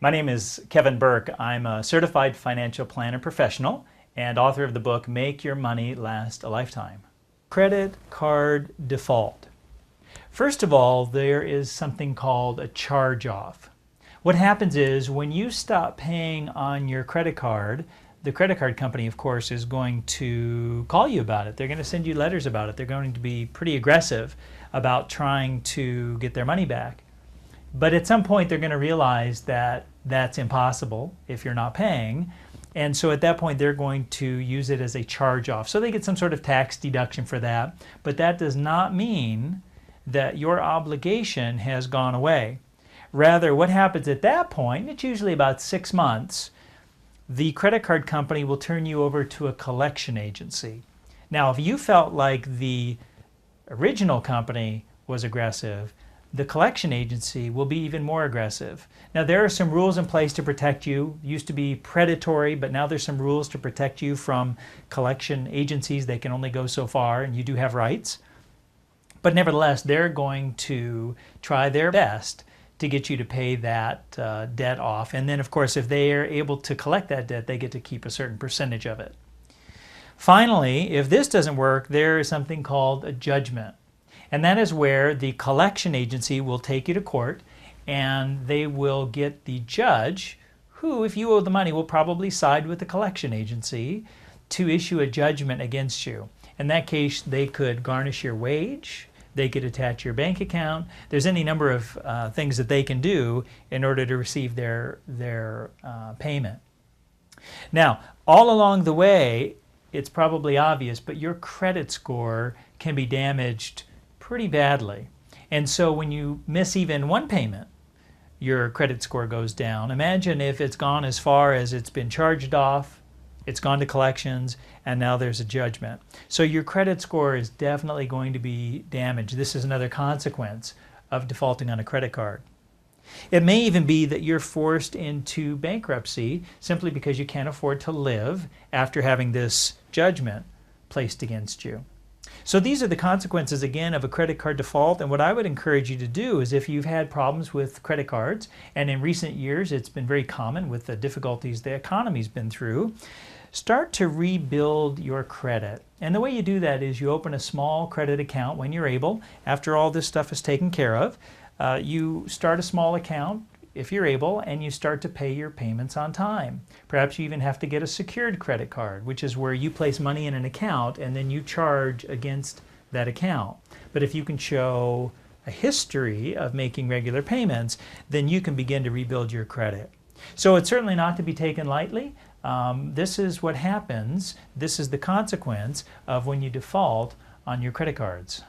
My name is Kevin Burke. I'm a certified financial planner professional and author of the book Make Your Money Last a Lifetime. Credit card default. First of all, there is something called a charge-off. What happens is when you stop paying on your credit card, the credit card company, of course, is going to call you about it. They're going to send you letters about it. They're going to be pretty aggressive about trying to get their money back. But at some point, they're going to realize that that's impossible if you're not paying. And so at that point, they're going to use it as a charge-off. So they get some sort of tax deduction for that. But that does not mean that your obligation has gone away. Rather, what happens at that point, it's usually about 6 months, the credit card company will turn you over to a collection agency. Now, if you felt like the original company was aggressive, the collection agency will be even more aggressive. Now, there are some rules in place to protect you. It used to be predatory, but now there's some rules to protect you from collection agencies. They can only go so far, and you do have rights. But nevertheless, they're going to try their best to get you to pay that debt off. And then, of course, if they are able to collect that debt, they get to keep a certain percentage of it. Finally, if this doesn't work, there is something called a judgment. And that is where the collection agency will take you to court and they will get the judge, who, if you owe the money, will probably side with the collection agency to issue a judgment against you. In that case, they could garnish your wage, they could attach your bank account. There's any number of things that they can do in order to receive their payment. Now, all along the way, it's probably obvious, but your credit score can be damaged pretty badly. And so when you miss even one payment, your credit score goes down. Imagine if it's gone as far as it's been charged off, it's gone to collections, and now there's a judgment. So your credit score is definitely going to be damaged. This is another consequence of defaulting on a credit card. It may even be that you're forced into bankruptcy simply because you can't afford to live after having this judgment placed against you. So these are the consequences, again, of a credit card default. And what I would encourage you to do is, if you've had problems with credit cards, and in recent years it's been very common with the difficulties the economy's been through, start to rebuild your credit. And the way you do that is you open a small credit account when you're able. After all this stuff is taken care of, you start a small account if you're able, and you start to pay your payments on time. Perhaps you even have to get a secured credit card, which is where you place money in an account and then you charge against that account. But if you can show a history of making regular payments, then you can begin to rebuild your credit. So it's certainly not to be taken lightly. This is what happens. This is the consequence of when you default on your credit cards.